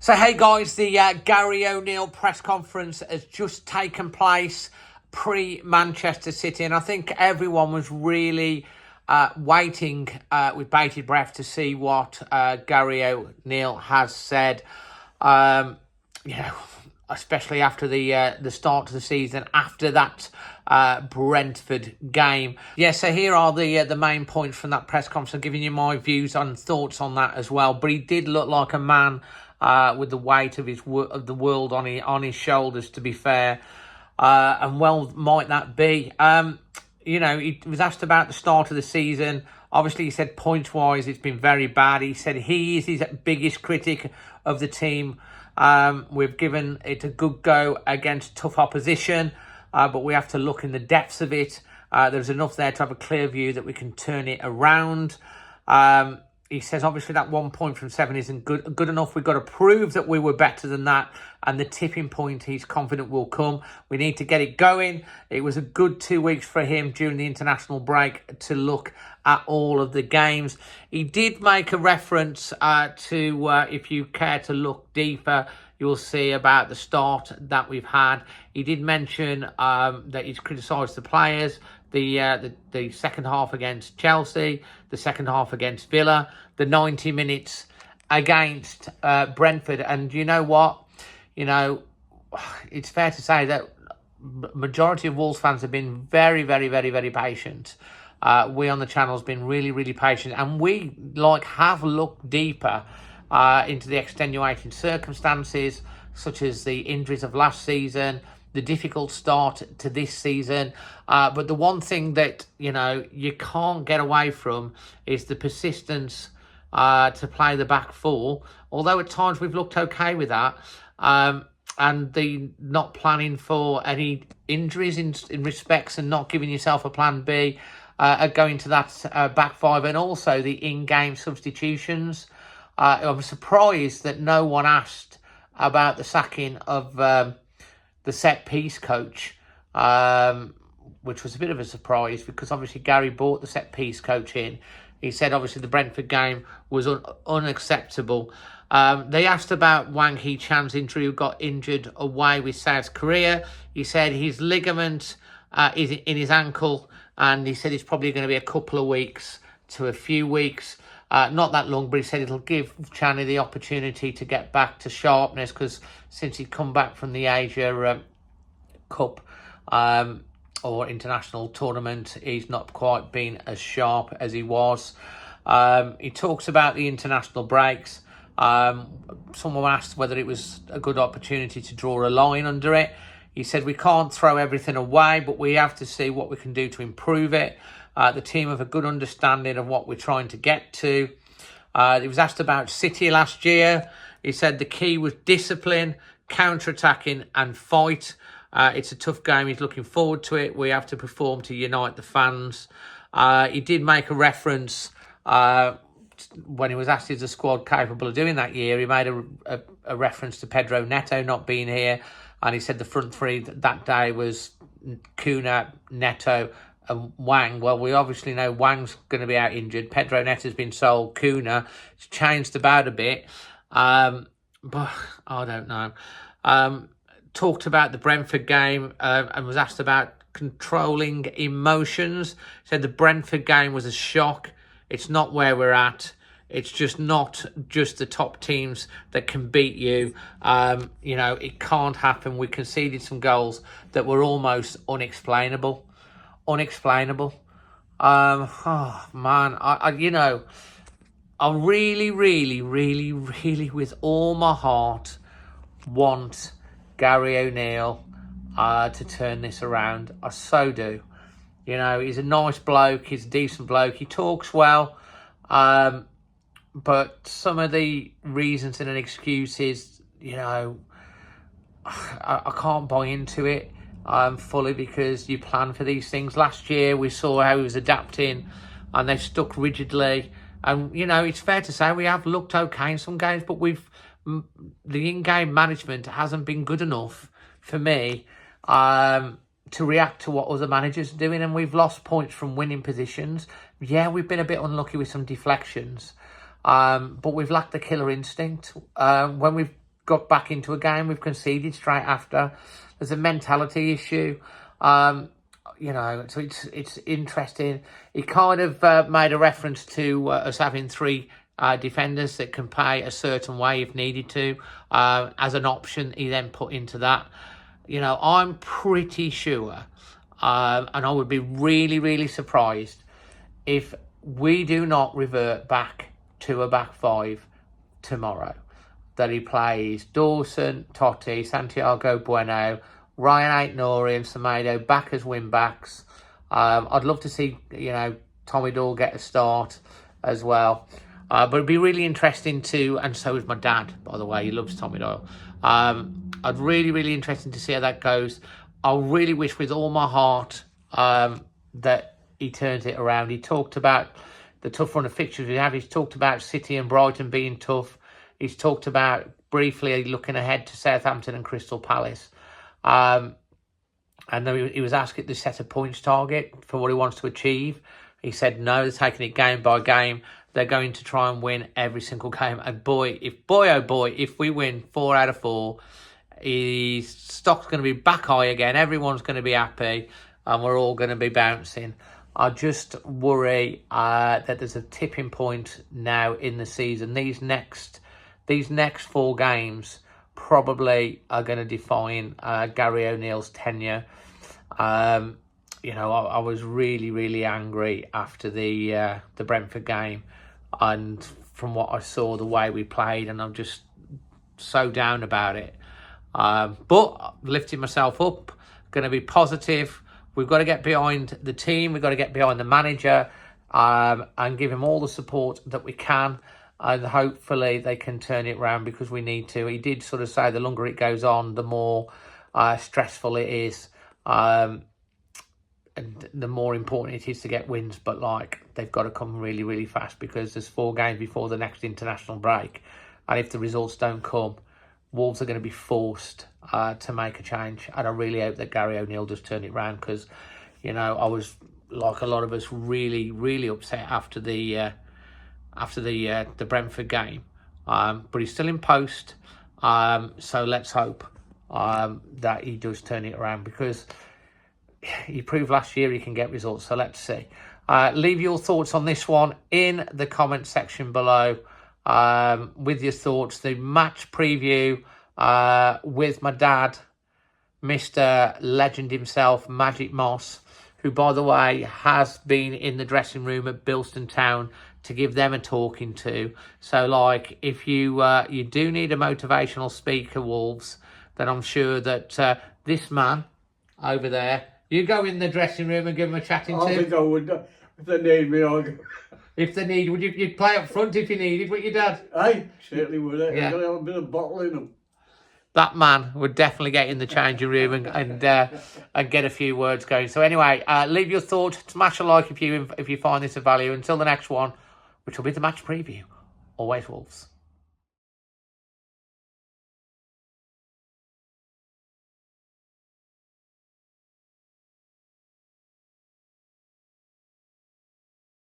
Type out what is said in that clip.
So, hey guys, the Gary O'Neill press conference has just taken place pre-Manchester City, and I think everyone was really waiting with bated breath to see what Gary O'Neill has said. Especially after the start of the season, after that Brentford game. Yeah, so here are the main points from that press conference. I'm giving you my views and thoughts on that as well. But he did look like a man with the weight of the world on his shoulders, to be fair. And well, might that be. He was asked about the start of the season. Obviously, he said points-wise, it's been very bad. He said he is his biggest critic of the team. We've given it a good go against tough opposition, but we have to look in the depths of it. There's enough there to have a clear view that we can turn it around. He says, obviously, that 1 point from 7 isn't good enough. We've got to prove that we were better than that. And the tipping point, he's confident, will come. We need to get it going. It was a good 2 weeks for him during the international break to look at all of the games. He did make a reference to, if you care to look deeper, you'll see about the start that we've had. He did mention that he's criticised the players, the second half against Chelsea, the second half against Villa, the 90 minutes against Brentford. And you know what? It's fair to say that majority of Wolves fans have been very, very, very, very patient. We on the channel has been really, really patient, and we have looked deeper into the extenuating circumstances, such as the injuries of last season, the difficult start to this season. But the one thing that, you can't get away from is the persistence to play the back four, although at times we've looked okay with that. And the not planning for any injuries in respects and not giving yourself a plan B, going to that back five, and also the in-game substitutions. I'm surprised that no one asked about the sacking of the set-piece coach, which was a bit of a surprise because obviously Gary brought the set-piece coach in. He said obviously the Brentford game was unacceptable. They asked about Wang Hee-chan's injury, who got injured away with South Korea. He said his ligament is in his ankle, and he said it's probably going to be a couple of weeks to a few weeks. Not that long, but he said it'll give Channy the opportunity to get back to sharpness, because since he'd come back from the Asia Cup or international tournament, he's not quite been as sharp as he was. He talks about the international breaks. Someone asked whether it was a good opportunity to draw a line under it. He said we can't throw everything away, but we have to see what we can do to improve it. The team have a good understanding of what we're trying to get to. He was asked about City last year. He said the key was discipline, counter-attacking and fight. It's a tough game. He's looking forward to it. We have to perform to unite the fans. He did make a reference when he was asked is the squad capable of doing that year. He made a reference to Pedro Neto not being here. And he said the front three that day was Kuna, Neto and Wang. Well, we obviously know Wang's going to be out injured. Pedro Neto's been sold. Kuna, it's changed about a bit. But I don't know. Talked about the Brentford game and was asked about controlling emotions. Said the Brentford game was a shock. It's not where we're at. It's just not just the top teams that can beat you. It can't happen. We conceded some goals that were almost unexplainable. Oh man, I really, really, really, really, with all my heart, want Gary O'Neill to turn this around. I so do. He's a nice bloke. He's a decent bloke. He talks well. But some of the reasons and excuses, I can't buy into it fully, because you plan for these things. Last year, we saw how he was adapting, and they've stuck rigidly. And, it's fair to say we have looked okay in some games, but the in-game management hasn't been good enough for me to react to what other managers are doing, and we've lost points from winning positions. Yeah, we've been a bit unlucky with some deflections, but we've lacked the killer instinct. When we've got back into a game. We've conceded straight after. There's a mentality issue. You know, so it's interesting. He kind of made a reference to us having three defenders that can play a certain way if needed to, as an option. He then put into that. You know, I'm pretty sure, and I would be really, really surprised if we do not revert back to a back five tomorrow. That he plays Dawson, Totti, Santiago Bueno, Ryan Aït-Nouri and Semedo back as wing-backs. I'd love to see, you know, Tommy Doyle get a start as well. But it'd be really interesting to, and so is my dad, by the way, he loves Tommy Doyle. I'd really interesting to see how that goes. I really wish with all my heart that he turns it around. He talked about the tough run of fixtures we have. He's talked about City and Brighton being tough. He's talked about briefly looking ahead to Southampton and Crystal Palace. And then he was asked to set a points target for what he wants to achieve. He said no, they're taking it game by game. They're going to try and win every single game. And boy, oh boy, if we win 4 out of 4, his stock's going to be back high again. Everyone's going to be happy, and we're all going to be bouncing. I just worry that there's a tipping point now in the season. These next 4 games probably are going to define Gary O'Neill's tenure. You know, I was really angry after the Brentford game, and from what I saw, the way we played, and I'm just so down about it. But lifting myself up, going to be positive. We've got to get behind the team. We've got to get behind the manager, and give him all the support that we can. And hopefully they can turn it around, because we need to. He did sort of say the longer it goes on, the more stressful it is. And the more important it is to get wins. But, like, they've got to come really fast, because there's 4 games before the next international break. And if the results don't come, Wolves are going to be forced to make a change. And I really hope that Gary O'Neill does turn it around, because, you know, I was, like a lot of us, really upset after the Brentford game. But he's still in post. So let's hope that he does turn it around, because he proved last year he can get results. So let's see. Leave your thoughts on this one in the comment section below, with your thoughts. The match preview with my dad, Mr. Legend himself, Magic Moss, who, by the way, has been in the dressing room at Bilston Town to give them a talking to. So, like, if you you do need a motivational speaker, Wolves, then I'm sure that this man over there, you go in the dressing room and give him a chatting to. I think I would. If they need me, I'll go. If they need, you'd play up front if you needed, wouldn't you, Dad? I certainly would. Yeah. I've got to have a bit of bottle in them. That man would definitely get in the changing room and get a few words going. So anyway, leave your thoughts. Smash a like if you find this of value. Until the next one, which will be the match preview. Always Wolves.